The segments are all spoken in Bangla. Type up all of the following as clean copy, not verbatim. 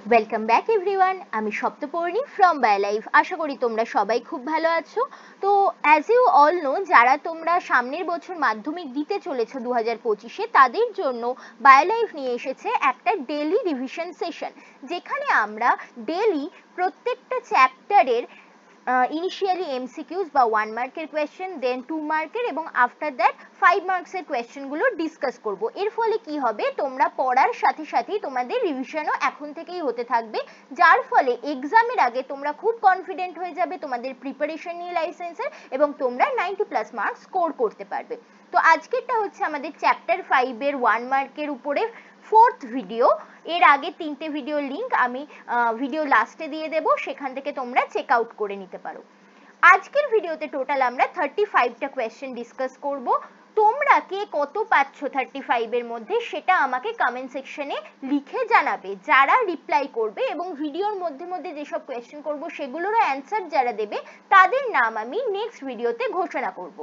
ওয়েলকাম ব্যাক এভরিওয়ান, আমি সপ্তপর্ণী ফ্রম বায়োলাইফ। আশা করি তোমরা সবাই খুব ভালো আছো। তো অ্যাজ ইউ অল নো, যারা তোমরা সামনের বছর মাধ্যমিক দিতে চলেছো 2025-এ, তাদের জন্য বায়োলাইফ নিয়ে এসেছে একটা ডেলি রিভিশন সেশন, যেখানে আমরা ডেলি প্রত্যেকটা চ্যাপ্টারের ইনিশিয়ালি এমসিকিউজ বা 1 মার্কের কোয়েশ্চেন, দেন 2 মার্কের এবং আফটার দ্যাট 5 মার্কসের কোয়েশ্চেনগুলো ডিসকাস করব। এর ফলে কি হবে, তোমরা পড়ার সাথে সাথেই তোমাদের রিভিশনও এখন থেকেই হতে থাকবে, যার ফলে এক্সামের আগে তোমরা খুব কনফিডেন্ট হয়ে যাবে তোমাদের প্রিপারেশন নিয়ে লাইফ সায়েন্সের, এবং তোমরা 90+ মার্কস স্কোর করতে পারবে। তো আজকেরটা হচ্ছে আমাদের চ্যাপ্টার 5 এর 1 মার্কের উপরে 4th ভিডিও। এর আগে 3টে ভিডিওর লিংক আমি ভিডিও লাস্টে দিয়ে দেব, সেখান থেকে তোমরা চেক আউট করে নিতে পারো। আজকের ভিডিওতে টোটাল আমরা 35টা কোয়েশ্চেন ডিসকাস করব। তোমরা কে কত পাচ্ছ 35 এর মধ্যে সেটা আমাকে কমেন্ট সেকশনে লিখে জানাবে। যারা রিপ্লাই করবে এবং ভিডিওর মধ্যে মধ্যে যেসব কোয়েশ্চেন করব সেগুলোর অ্যান্সার যারা দেবে, তাদের নাম আমি নেক্সট ভিডিওতে ঘোষণা করব।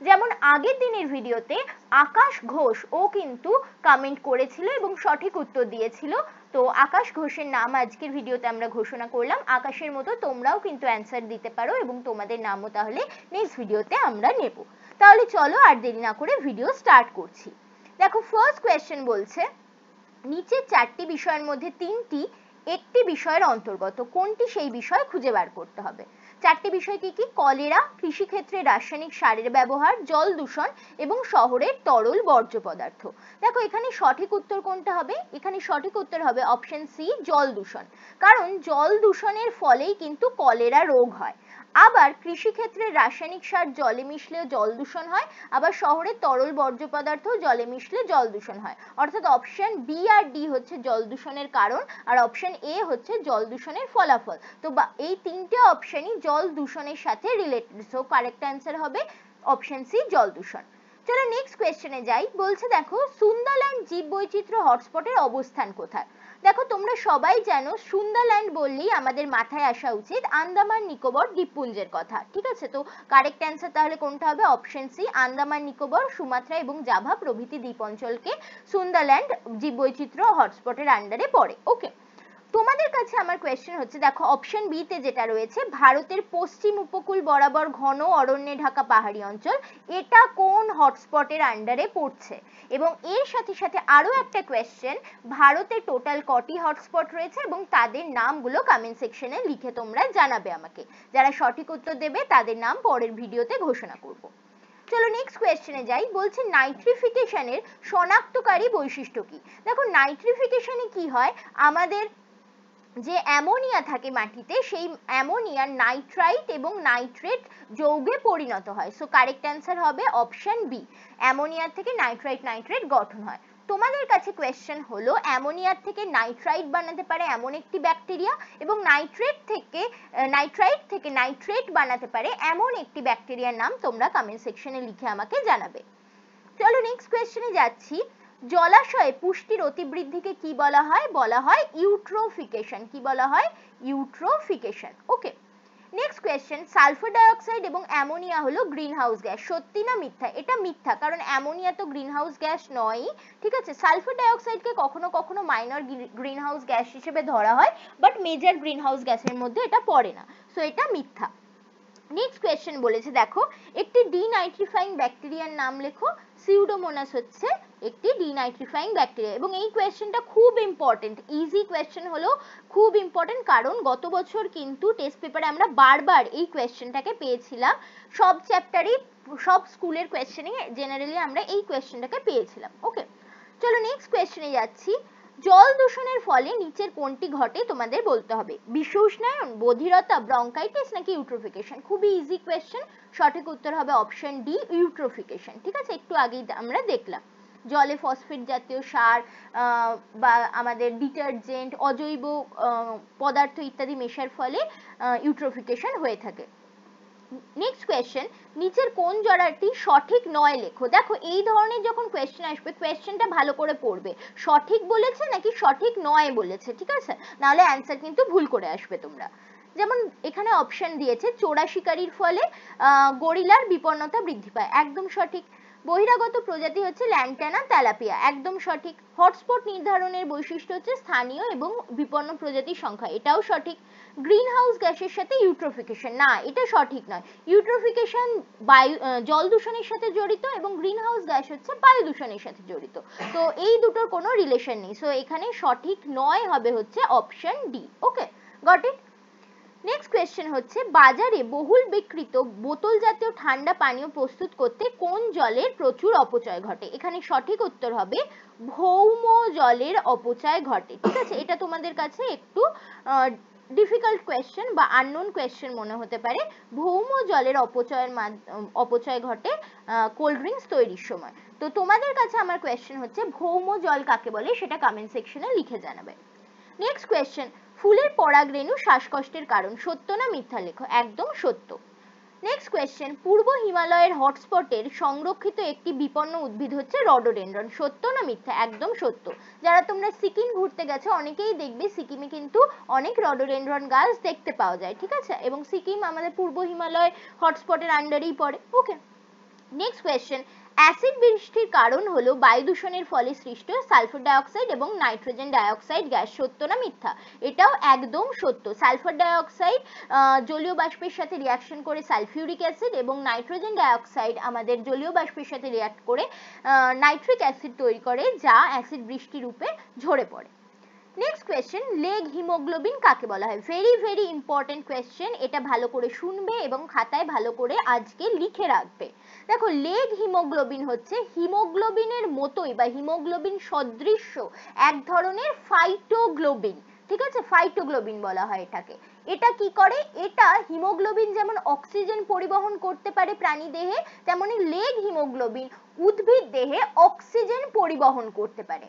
যেমন আগের দিনের ভিডিওতে আকাশ ঘোষ ও কিন্তু কমেন্ট করেছিল এবং সঠিক উত্তর দিয়েছিল। তো আকাশ ঘোষের নাম আজকের ভিডিওতে আমরা ঘোষণা করলাম। আকাশের মতো তোমরাও কিন্তু অ্যান্সার দিতে পারো এবং তোমাদের নামও তাহলে নেক্সট ভিডিওতে আমরা নেব। তাহলে চলো আর দেরি না করে ভিডিও স্টার্ট করছি। দেখো, ফার্স্ট কোয়েশ্চেন বলছে, নিচের 4টি বিষয়ের মধ্যে 3টি একটি বিষয়ের অন্তর্গত, কোনটি সেই বিষয় খুঁজে বার করতে হবে। 4টি বিষয় কি কি? কলেরা, কৃষিক্ষেত্রে রাসায়নিক সারের ব্যবহার, জল দূষণ এবং শহরের তরল বর্জ্য পদার্থ। দেখো, এখানে সঠিক উত্তর কোনটা হবে? এখানে সঠিক উত্তর হবে অপশন সি, জল দূষণ। কারণ জল দূষণের ফলেই কিন্তু কলেরা রোগ হয়। আবার কৃষিক্ষেত্রে রাসায়নিক সার জলে মিশলেও জল দূষণ হয়, আবার শহরের তরল বর্জ্য পদার্থ জলে মিশলে জল দূষণ হয়। অর্থাৎ অপশন বি আর ডি হচ্ছে জল দূষণের কারণ, আর অপশন এ হচ্ছে জল দূষণের ফলাফল। তো এই 3টে অপশনই জল দূষণের সাথে রিলেটেড, সো কারেক্ট অ্যান্সার হবে অপশন সি, জল দূষণ। চলো নেক্সট কোয়েশ্চেনে যাই। বলছে দেখো, সুন্দরল্যান্ড জীববৈচিত্র্য হটস্পটের অবস্থান কোথায়? দেখো, তোমরা সবাই জানো সুন্দরল্যান্ড বললেই আমাদের মাথায় আসা উচিত আন্দামান নিকোবর দ্বীপপুঞ্জের কথা, ঠিক আছে? তো কারেক্ট অ্যান্সার তাহলে কোনটা হবে? Option C, Andaman Nicobar, Sumatra এবং জাভা প্রভৃতি দ্বীপ অঞ্চলকে সুন্দরল্যান্ড জীববৈচিত্র্য হটস্পটের আন্ডারে পড়ে। ওকে, তোমাদের কাছে আমার কোয়েশ্চেন হচ্ছে, দেখো অপশন বি তে যেটা রয়েছে, ভারতের পশ্চিম উপকূল বরাবর ঘন অরণ্যে ঢাকা পাহাড়ি অঞ্চল, এটা কোন হটস্পটের আন্ডারে পড়ছে? এবং এর সাথে সাথে আরো একটা কোয়েশ্চেন, ভারতে টোটাল কটি হটস্পট রয়েছে এবং তাদের নামগুলো কমেন্ট সেকশনে লিখে তোমরা জানাবে আমাকে। যারা সঠিক উত্তর দেবে তাদের নাম পরের ভিডিওতে ঘোষণা করব। চলো নেক্সট কোয়েশ্চেনে যাই। বলছে নাইট্রিফিকেশনের শনাক্তকারী বৈশিষ্ট্য কি? দেখো, নাইট্রিফিকেশনে কি হয়, আমাদের যে অ্যামোনিয়া থাকে মাটিতে, সেই অ্যামোনিয়া নাইট্রাইট এবং নাইট্রেট যৌগে পরিণত হয়। সো কারেক্ট অ্যান্সার হবে অপশন বি, অ্যামোনিয়া থেকে নাইট্রেট গঠন হয়। তোমাদের কাছে কোয়েশ্চেন হলো, অ্যামোনিয়ার থেকে নাইট্রাইট বানাতে পারে এমন একটি ব্যাকটেরিয়া, এবং নাইট্রাইট থেকে নাইট্রেট বানাতে পারে এমন একটি ব্যাকটেরিয়ার নাম তোমরা কমেন্ট সেকশনে লিখে আমাকে জানাবে। চলো নেক্সট কোয়েশ্চেনে যাচ্ছি। জলাশয়ে পুষ্টির অতিবৃদ্ধিকে কি বলা হয়? বলা হয় ইউট্রোফিকেশন। কি বলা হয়? ইউট্রোফিকেশন। ওকে, নেক্সট কোয়েশ্চেন, সালফার ডাইঅক্সাইড এবং অ্যামোনিয়া হলো গ্রিন হাউস গ্যাস, সত্যি না মিথ্যা? এটা মিথ্যা, কারণ অ্যামোনিয়া তো গ্রিন হাউস গ্যাস নয়, ঠিক আছে? সালফার ডাইঅক্সাইডকে কখনো কখনো মাইনর গ্রিন হাউস গ্যাস হিসেবে ধরা হয়, বাট মেজর গ্রিন হাউস গ্যাসের মধ্যে এটা পড়ে না, সো এটা মিথ্যা। নেক্সট কোয়েশ্চেন বলেছে, দেখো একটি ডিনাইট্রিফাইং ব্যাকটেরিয়ার নাম লেখো। সিউডোমোনাস হচ্ছে একটি ডিনাইট্রিফাইং ব্যাকটেরিয়া, এবং এই কোয়েশ্চেনটা খুব ইম্পর্টেন্ট, ইজি কোয়েশ্চেন হলো খুব ইম্পর্টেন্ট, কারণ গত বছর কিন্তু টেস্ট পেপারে আমরা বারবার এই কোয়েশ্চেনটাকে পেয়েছিলাম। সব চ্যাপ্টারই, সব স্কুলের কোয়েশ্চেনে জেনারেলি আমরা এই কোয়েশ্চেনটাকে পেয়েছিলাম। ওকে, চলো নেক্সট কোয়েশ্চেনে যাচ্ছি। জল দূষণের ফলে নিচের কোনটি ঘটে তোমাদের বলতে হবে? বিশ্ব উষ্ণায়ন, বধিরতা, ব্রঙ্কাইটিস নাকি ইউট্রোফিকেশন? খুবই ইজি কোয়েশ্চেন, সঠিক উত্তর হবে অপশন ডি, ইউট্রোফিকেশন। ঠিক আছে, একটু আগেই আমরা দেখলাম জলে ফসফেট জাতীয় সার বা আমাদের ডিটারজেন্ট, অজৈব পদার্থ ইত্যাদি মেশার ফলে ইউট্রোফিকেশন হয়ে থাকে। নেক্সট কোয়েশ্চেন, নিচের কোন জোড়াটি সঠিক নয় লেখো। দেখো, এই ধরনের যখন কোয়েশ্চেন আসবে, কোয়েশ্চেনটা ভালো করে পড়বে, সঠিক বলেছে নাকি সঠিক নয় বলেছে, ঠিক আছে? নাহলে অ্যান্সার কিন্তু ভুল করে আসবে তোমরা। যেমন এখানে অপশন দিয়েছে, চোরা শিকারির ফলে গরিলার বিপন্নতা বৃদ্ধি পায়, একদম সঠিক। বহিরাগত প্রজাতি হচ্ছে ল্যান্টানা তেলাপিয়া, একদম সঠিক। হটস্পট নির্ধারণের বৈশিষ্ট্য হচ্ছে স্থানীয় এবং বিপন্ন প্রজাতির সংখ্যা, এটাও সঠিক। গ্রিন হাউস গ্যাসের সাথে ইউট্রোফিকেশন, না এটা সঠিক নয়। ইউট্রোফিকেশন বায়ু জল দূষণের সাথে জড়িত এবং গ্রিন হাউস গ্যাস হচ্ছে বায়ু দূষণের সাথে জড়িত, তো এই দুটোর কোনো রিলেশন নেই। সো এখানে সঠিক নয় হবে হচ্ছে option D. Okay, got it. Next question হচ্ছে বাজারে বহুল বিক্রিত বোতল জাতীয় ঠান্ডা পানীয় প্রস্তুত করতে কোন জলের প্রচুর অপচয় ঘটে? এখানে সঠিক উত্তর হবে ভৌম জলের অপচয় ঘটে। ঠিক আছে, এটা তোমাদের কাছে একটু ডিফিকাল্ট কোয়েশ্চেন বা আননোন কোয়েশ্চেন মনে হতে পারে। ভৌম জলের অপচয় ঘটে কোল্ড ড্রিঙ্কস তৈরির সময়। তো তোমাদের কাছে আমার কোয়েশ্চেন হচ্ছে ভৌম জল কাকে বলে, সেটা কমেন্ট সেকশনে লিখে জানাবে। নেক্সট কোয়েশ্চেন, ফুলের পরাগরেণু শ্বাসকষ্টের কারণ, সত্য না মিথ্যা লেখো। একদম সত্য। নেক্সট কোয়েশ্চেন, পূর্ব হিমালয়ের হটস্পটের সংরক্ষিত একটি বিপন্ন উদ্ভিদ হচ্ছে রডোডেনড্রন, সত্য না মিথ্যা? একদম সত্য। যারা তোমরা সিকিম ঘুরতে গেছো অনেকেই দেখবে সিকিমে কিন্তু অনেক রডোডেনড্রন গাছ দেখতে পাওয়া যায়। ঠিক আছে, এবং সিকিম আমাদের পূর্ব হিমালয় হটস্পটের আন্ডারেই পড়ে। ওকে, নেক্সট কোয়েশ্চেন, অ্যাসিড বৃষ্টির কারণ হলো বায়ু দূষণের ফলে সৃষ্ট সালফার ডাইঅক্সাইড এবং নাইট্রোজেন ডাইঅক্সাইড গ্যাস, সত্য না মিথ্যা? এটাও একদম সত্য। সালফার ডাইঅক্সাইড জলীয় বাষ্পের সাথে রিয়াকশন করে সালফিউরিক অ্যাসিড এবং নাইট্রোজেন ডাইঅক্সাইড আমাদের জলীয় বাষ্পের সাথে রিয়াক্ট করে নাইট্রিক অ্যাসিড তৈরি করে, যা অ্যাসিড বৃষ্টি রূপে ঝরে পড়ে। নেক্সট কোয়েশ্চেন, লেগ হিমোগ্লোবিন কাকে বলা হয়? ভেরি ভেরি ইম্পর্টেন্ট কোয়েশ্চেন, এটা ভালো করে শুনবে এবং খাতায় ভালো করে আজকে লিখে রাখবে। দেখো, লেগ হিমোগ্লোবিন হচ্ছে হিমোগ্লোবিনের মতোই বা হিমোগ্লোবিন সদৃশ্য এক ধরনের ফাইটোগ্লোবিন। ঠিক আছে, ফাইটোগ্লোবিন বলা হয় এটাকে। এটা কি করে? এটা হিমোগ্লোবিন যেমন অক্সিজেন পরিবহন করতে পারে প্রাণী দেহে, তেমনি লেগ হিমোগ্লোবিন উদ্ভিদ দেহে অক্সিজেন পরিবহন করতে পারে।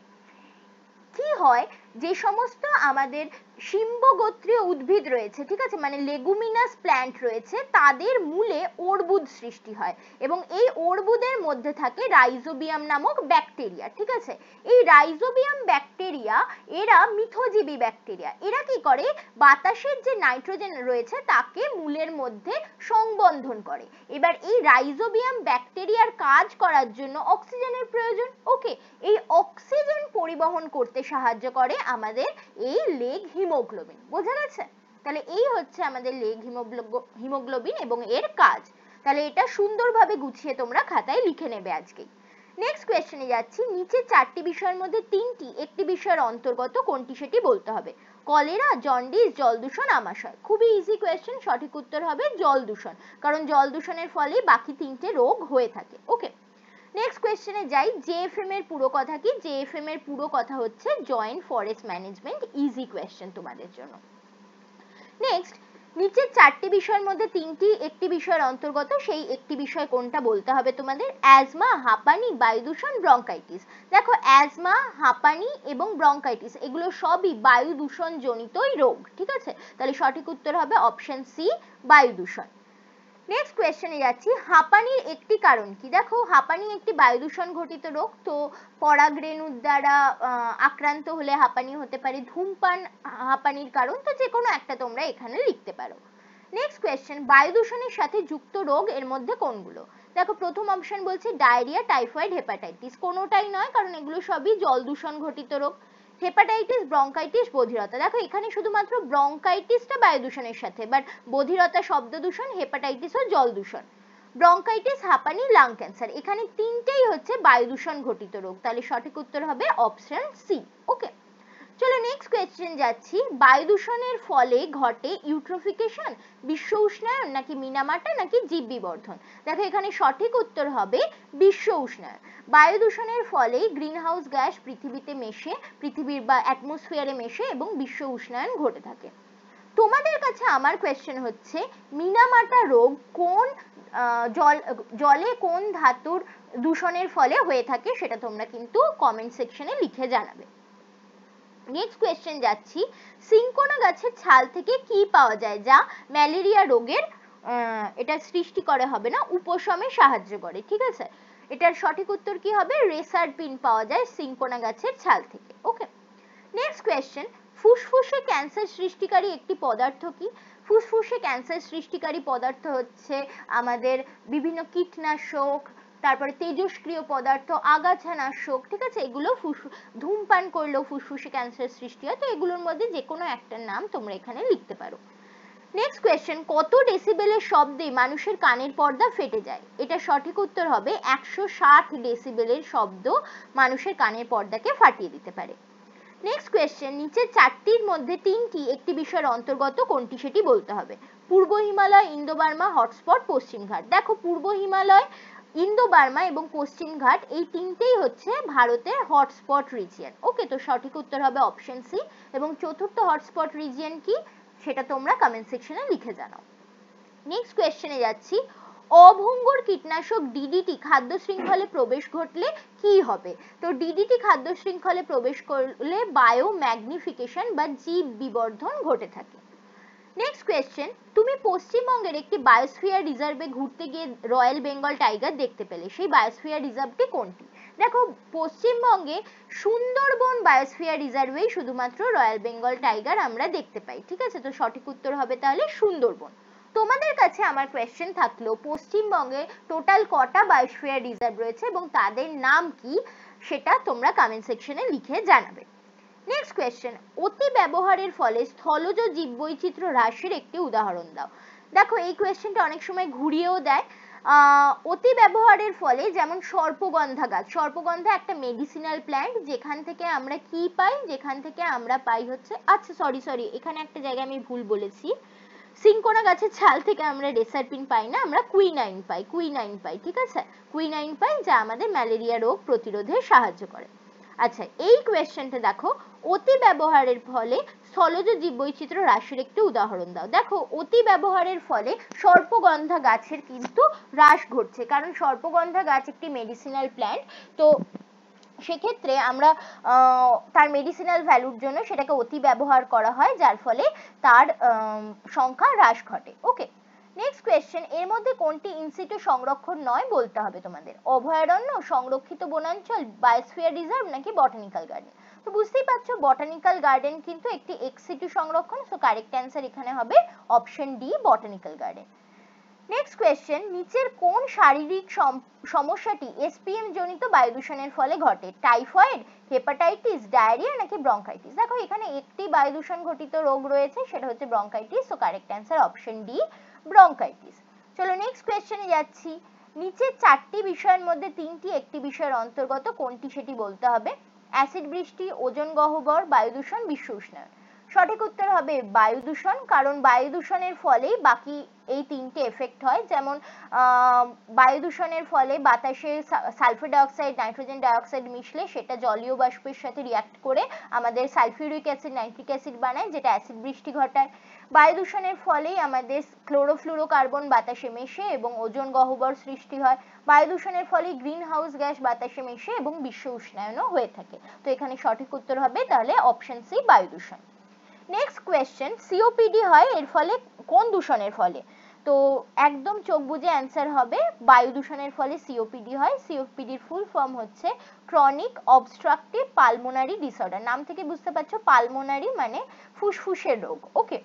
কি হয়, যে সমস্ত আমাদের শিম্বগোত্রীয় উদ্ভিদ রয়েছে, ঠিক আছে, মানে লেগুমিনাস প্ল্যান্ট রয়েছে, তাদের মূলে অর্বুদ সৃষ্টি হয় এবং এই অর্বুদের মধ্যে থাকে রাইজোবিয়াম নামক ব্যাকটেরিয়া। ঠিক আছে, এই রাইজোবিয়াম ব্যাকটেরিয়া এরা মিথজীবী ব্যাকটেরিয়া। এরা কি করে? বাতাসের যে নাইট্রোজেন রয়েছে তাকে মূলের মধ্যে সংবন্ধন করে। এবার এই রাইজোবিয়াম ব্যাকটেরিয়ার কাজ করার জন্য অক্সিজেনের প্রয়োজন। ওকে, এই অক্সিজেন পরিবহন করতে সাহায্য করে আমাদের এই লেগ হিমোগ্লোবিন। বোঝা গেছে? তাহলে এই হচ্ছে আমাদের লেগ হিমোগ্লোবিন এবং এর কাজ। তাহলে এটা সুন্দরভাবে গুছিয়ে তোমরা খাতায় লিখে নেবে আজকেই। নেক্সট কোয়েশ্চেনে যাচ্ছি, নিচে চারটি বিষয়ের মধ্যে তিনটি একটি বিষয়ের অন্তর্গত, কোনটি সেটি বলতে হবে? কলেরা, জন্ডিস, জল দূষণ, আমাশয়। খুবই ইজি কোয়েশ্চেন, সঠিক উত্তর হবে জল দূষণ, কারণ জল দূষণের ফলে বাকি তিনটে রোগ হয়ে থাকে। ওকে, নেক্সট কোয়েশ্চেনে যাই। জেএফএম এর পুরো কথা কি? জেএফএম এর পুরো কথা হচ্ছে joint forest management. Easy question তোমাদের জন্য। নেক্সট, নিচের চারটি বিষয়ের মধ্যে তিনটি একটি বিষয়ের অন্তর্গত, সেই একটি বিষয় কোনটা বলতে হবে তোমাদের? অ্যাজমা, হাঁপানি, বায়ু দূষণ, ব্রঙ্কাইটিস। দেখো, অ্যাজমা, হাঁপানি এবং ব্রঙ্কাইটিস এগুলো সবই বায়ু দূষণ জনিতই রোগ। ঠিক আছে, তাহলে সঠিক উত্তর হবে অপশন সি, বায়ু দূষণ। নেক্সট কোয়েশ্চেনে যাচ্ছি, হাঁপানির একটি কারণ কি? দেখো, হাঁপানি একটি বায়ু দূষণ ঘটিত রোগ। তো পরাগরেণুর দ্বারা আক্রান্ত হলে হাঁপানি হতে পারে, ধূমপান হাঁপানির কারণ, তো যে কোনো একটা তোমরা এখানে লিখতে পারো। নেক্সট কোয়েশ্চেন, বায়ু দূষণের সাথে যুক্ত রোগ এর মধ্যে কোনগুলো? দেখো, প্রথম অপশন বলছে ডায়রিয়া, টাইফয়েড, হেপাটাইটিস। কোনোটাই নয়, কারণ এগুলো সবই জল দূষণ ঘটিত রোগ। হেপাটাইটিস, ব্রঙ্কাইটিস, বধিরতা। দেখো, এখানে শুধুমাত্র ব্রঙ্কাইটিসটা বায়ু দূষণের সাথে, বাট বধিরতা শব্দ দূষণ, হেপাটাইটিসও জল দূষণ। ব্রঙ্কাইটিস, হাঁপানি, লাং ক্যান্সার, এখানে তিনটেই হচ্ছে বায়ু দূষণ ঘটিত রোগ। তাহলে সঠিক উত্তর হবে অপশন সি। ওকে, চলো নেক্সট কোয়েশ্চেন যাচ্ছি। বায়ু দূষণের ফলে ঘটে ইউট্রোফিকেশন, বিশ্ব উষ্ণায়ন, নাকি মিনামাটা, নাকি জীব বিবর্ধন? দেখো, এখানে সঠিক উত্তর হবে বিশ্ব উষ্ণায়ন। বায়ু দূষণের ফলে গ্রিন হাউস গ্যাস পৃথিবীতে মেশে, পৃথিবীর বা অ্যাটমসফিয়ারে মেশে এবং বিশ্ব উষ্ণায়ন ঘটে থাকে। তোমাদের কাছে আমার কোয়েশ্চেন হচ্ছে, মিনামাটা রোগ কোন জলে কোন ধাতুর দূষণের ফলে হয়ে থাকে, সেটা তোমরা কিন্তু কমেন্ট সেকশনে লিখে জানাবে। নেক্সট কোয়েশ্চেন যাচ্ছি, সিনকোনা গাছের ছাল থেকে কি পাওয়া যায় যা ম্যালেরিয়া রোগের এটা সৃষ্টি করে হবে না, উপশমে সাহায্য করে? ঠিক আছে, এটার সঠিক উত্তর কি হবে? রেসারপিন পাওয়া যায় সিনকোনা গাছের ছাল থেকে। ওকে, নেক্সট কোয়েশ্চেন, ফুসফুসে ক্যান্সার সৃষ্টিকারী একটি পদার্থ কি? ফুসফুসে ক্যান্সার সৃষ্টিকারী পদার্থ হচ্ছে আমাদের বিভিন্ন কীটনাশক, তারপরে তেজস্ক্রিয় পদার্থ, আগাছানাশক, ঠিক আছে, এগুলো ধূমপান করলেও ফুসফুসে ক্যান্সার সৃষ্টি হয়, তো এগুলোর মধ্যে যে কোনো একটা নাম তোমরা এখানে লিখতে পারো। নেক্সট কোয়েশ্চেন, কত ডেসিবেলের শব্দে মানুষের কানের পর্দা ফেটে যায়? এটা সঠিক উত্তর হবে 160 ডেসিবেলের শব্দ মানুষের কানের পর্দাকে ফাটিয়ে দিতে পারে। নেক্সট কোয়েশ্চেন, নিচের চারটির মধ্যে তিনটি একটি বিষয়ের অন্তর্গত, কোনটি সেটি বলতে হবে? পূর্ব হিমালয়, ইন্দো বার্মা, হটস্পট, পশ্চিম ঘাট। দেখো পূর্ব হিমালয়, ইন্দো বার্মা এবং পশ্চিম ঘাট এই তিনটেই হচ্ছে ভারতের হটস্পট রিজিয়ন। ওকে, তো সঠিক উত্তর হবে অপশন সি। এবং চতুর্থ হটস্পট রিজিয়ন কি সেটা তোমরা কমেন্ট সেকশনে লিখে জানাও। নেক্সট কোয়েশ্চেনে যাচ্ছি, অভঙ্গুর কীটনাশক ডিডিটি খাদ্য শৃঙ্খলে প্রবেশ ঘটলে কি হবে? তো ডিডিটি খাদ্য শৃঙ্খলে প্রবেশ করলে বায়ো ম্যাগনিফিকেশন বা জীব বিবর্ধন ঘটে থাকে। নেক্সট কোয়েশ্চেন, তুমি পশ্চিমবঙ্গের একটি বায়োস্ফিয়ার রিজার্ভে ঘুরতে গিয়ে রয়্যাল বেঙ্গল টাইগার দেখতে পেলে, সেই বায়োস্ফিয়ার রিজার্ভটি কোনটি? দেখো পশ্চিমবঙ্গে সুন্দরবন বায়োস্ফিয়ার রিজার্ভেই শুধুমাত্র রয়্যাল বেঙ্গল টাইগার আমরা দেখতে পাই, ঠিক আছে, তো সঠিক উত্তর হবে তাহলে সুন্দরবন। তোমাদের কাছে আমার কোয়েশ্চেন থাকলো, পশ্চিমবঙ্গে টোটাল কটা বায়োস্ফিয়ার রিজার্ভ রয়েছে এবং তাদের নাম কি সেটা তোমরা কমেন্ট সেকশনে লিখে জানাবে। নেক্সট কোয়েশ্চেন, অতি ব্যবহারের ফলে স্থলজ জীববৈচিত্র্য হ্রাসের একটি উদাহরণ দাও। দেখো এই কোয়েশ্চেনটা অনেক সময় ঘুরিয়েও দেয়। অতি ব্যবহারের ফলে যেমন সর্পগন্ধা গাছ, সর্পগন্ধা একটা মেডিসিনাল প্ল্যান্ট, যেখান থেকে আমরা কি পাই, যেখান থেকে আমরা পাই হচ্ছে, আচ্ছা সরি এখানে একটা জায়গায় আমি ভুল বলেছি, সিনকোনা গাছের ছাল থেকে আমরা রেসারপিন পাই না, আমরা কুইনাইন পাই, ঠিক আছে, কুইনাইন পাই, যা আমাদের ম্যালেরিয়া রোগ প্রতিরোধে সাহায্য করে। আচ্ছা এই কোয়েশ্চেনটা দেখো, অতি ব্যবহারের ফলে স্থলজ জীববৈচিত্র্য হ্রাসের একটি উদাহরণ দাও। দেখো অতি ব্যবহারের ফলে সর্পগন্ধা গাছের কিন্তু হ্রাস ঘটছে, কারণ সর্পগন্ধা গাছ একটি মেডিসিনাল প্ল্যান্ট, তো সেক্ষেত্রে আমরা তার মেডিসিনাল ভ্যালুর জন্য সেটাকে অতি ব্যবহার করা হয়, যার ফলে তার সংখ্যা হ্রাস ঘটে। ওকে, নেক্সট কোয়েশ্চেন, এর মধ্যে কোনটি ইনসিটু সংরক্ষণ নয় বলতে হবে তোমাদের? অভয়ারণ্য, সংরক্ষিত বনাঞ্চল, বায়োস্ফিয়ার রিজার্ভ নাকি বটানিক্যাল গার্ডেন? তো বুঝতেই পারছো বটানিক্যাল গার্ডেন কিন্তু একটি এক্সিটু সংরক্ষণ, সো কারেক্ট অ্যান্সার এখানে হবে option D, botanical garden. Next question, নিচের কোন শারীরিক সমস্যাটি এসপিএম জনিত বায়ু দূষণের ফলে ঘটে? টাইফয়েড, হেপাটাইটিস, ডায়রিয়া নাকি ব্রঙ্কাইটিস? দেখো এখানে একটি বায়ু দূষণ ঘটিত রোগ রয়েছে, সেটা হচ্ছে bronchitis, so correct answer option D, bronchitis. চলো নেক্সট কোয়েশ্চেনে যাচ্ছি, নিচের চারটি বিষয়ের মধ্যে তিনটি একটি বিষয়ের অন্তর্গত, কোনটি সেটি বলতে হবে? অ্যাসিড বৃষ্টি, ওজোন গহ্বর, বায়ু দূষণ, বিশ্ব উষ্ণায়ন। সঠিক উত্তর হবে বায়ু দূষণ, কারণ বায়ু দূষণের ফলেই বাকি এই তিনটে এফেক্ট হয়, যেমন বায়ু দূষণের ফলে বাতাসে সালফার ডাইঅক্সাইড, নাইট্রোজেন ডাইঅক্সাইড মিশলে সেটা জলীয় বাষ্পের সাথে রিঅ্যাক্ট করে আমাদের সালফিউরিক অ্যাসিড, নাইট্রিক অ্যাসিড বানায়, যেটা অ্যাসিড বৃষ্টি ঘটায়। বায়ু দূষণের ফলেই আমাদের ক্লোরোফ্লুরোকার্বন বাতাসে মেশে এবং ওজোন গহ্বর সৃষ্টি হয়। বায়ু দূষণের ফলে গ্রিন হাউস গ্যাস বাতাসে মেশে এবং বিশ্ব উষ্ণায়নও হয়ে থাকে, তো এখানে সঠিক উত্তর হবে তাহলে অপশন সি, বায়ু দূষণ। নেক্সট কোয়েশ্চেন, সিওপিডি হয় এর ফলে কোন দূষণের ফলে? তো একদম চোখ বুজে অ্যান্সার হবে বায়ু দূষণের ফলে সিওপিডি হয়। সিওপিডির ফুল ফর্ম হচ্ছে ক্রনিক অবস্ট্রাকটিভ পালমোনারি ডিসঅর্ডার, নাম থেকে বুঝতে পারছো পালমোনারি মানে ফুসফুসের রোগ। ওকে,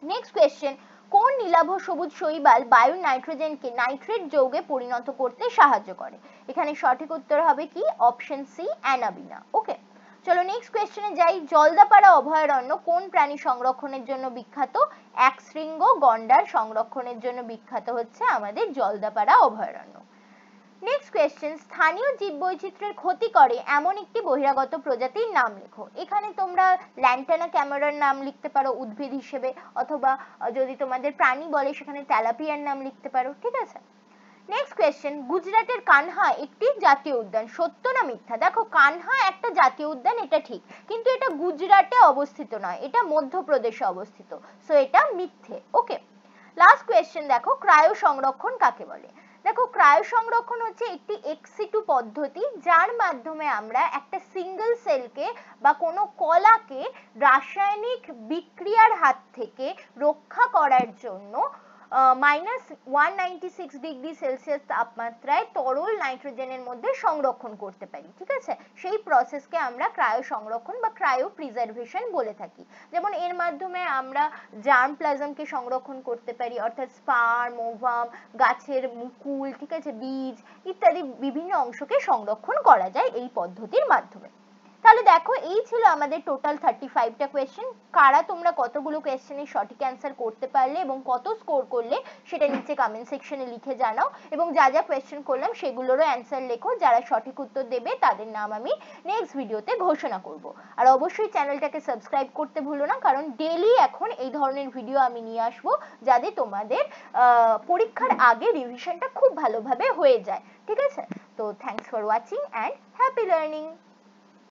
নেক্সট কোয়েশ্চেন, কোন নীলাভ সবুজ শৈবাল বায়ুর নাইট্রোজেনকে নাইট্রেট যৌগে পরিণত করতে সাহায্য করে? এখানে সঠিক উত্তর হবে কি অপশন সি, অ্যানাবিনা। ওকে, চলো নেক্সট কোয়েশ্চেনে যাই, জলদাপাড়া অভয়ারণ্য কোন প্রাণী সংরক্ষণের জন্য বিখ্যাত? একশৃঙ্গ গন্ডার সংরক্ষণের জন্য বিখ্যাত হচ্ছে আমাদের জলদাপাড়া অভয়ারণ্য। নেক্সট কোয়েশ্চেন, স্থানীয় জীববৈচিত্র্যের ক্ষতি করে এমন একটি বহিরাগত প্রজাতির নাম লেখো। এখানে তোমরা ল্যান্টানা ক্যামেরার নাম লিখতে পারো উদ্ভিদ হিসেবে, অথবা যদি তোমাদের প্রাণী বলে সেখানে তেলাপিয়ার নাম লিখতে পারো, ঠিক আছে। নেক্সট কোয়েশ্চেন, গুজরাটের কানহা একটি জাতীয় উদ্যান, সত্য না মিথ্যা? দেখো কানহা একটা জাতীয় উদ্যান, এটা ঠিক, কিন্তু এটা গুজরাটে অবস্থিত নয়, এটা মধ্যপ্রদেশে অবস্থিত, সো এটা মিথ্যে। ওকে, লাস্ট কোয়েশ্চেন দেখো, ক্রায়ো সংরক্ষণ কাকে বলে? দেখো ক্রায়ো সংরক্ষণ হচ্ছে একটি এক্সিটু পদ্ধতি, যার মাধ্যমে আমরা একটা সিঙ্গেল সেলকে বা কোনো কলাকে রাসায়নিক বিক্রিয়ার হাত থেকে রক্ষা করার জন্য -196 ডিগ্রি সেলসিয়াস তাপমাত্রায় তরল নাইট্রোজেনের মধ্যে সংরক্ষণ করতে পারি, ঠিক আছে? সেই প্রসেসকে আমরা ক্রায়ো সংরক্ষণ বা ক্রায়ো প্রিজার্ভেশন বলে থাকি। যেমন এর মাধ্যমে আমরা জার্ম প্লাজমকে সংরক্ষণ করতে পারি, অর্থাৎ স্পার্ম, ওভাম, গাছের মুকুল, ঠিক আছে, বীজ ইত্যাদি বিভিন্ন অংশকে সংরক্ষণ করা যায় এই পদ্ধতির মাধ্যমে। তাহলে দেখো এই ছিল আমাদের টোটাল 35টা কোয়েশ্চেন। কারা তোমরা কতগুলো কোয়েশ্চেনের সঠিক অ্যান্সার করতে পারলে এবং কত স্কোর করলে সেটা নিচে কমেন্ট সেকশনে লিখে জানাও, এবং যা যা কোয়েশ্চেন করলাম সেগুলোরও অ্যান্সার লেখো। যারা সঠিক উত্তর দেবে তাদের নাম আমি নেক্সট ভিডিওতে ঘোষণা করব। আর অবশ্যই চ্যানেলটাকে সাবস্ক্রাইব করতে ভুলো না, কারণ ডেইলি এখন এই ধরনের ভিডিও আমি নিয়ে আসবো যাতে তোমাদের পরীক্ষার আগে রিভিশনটা খুব ভালোভাবে হয়ে যায়, ঠিক আছে? তো thanks for watching and happy learning.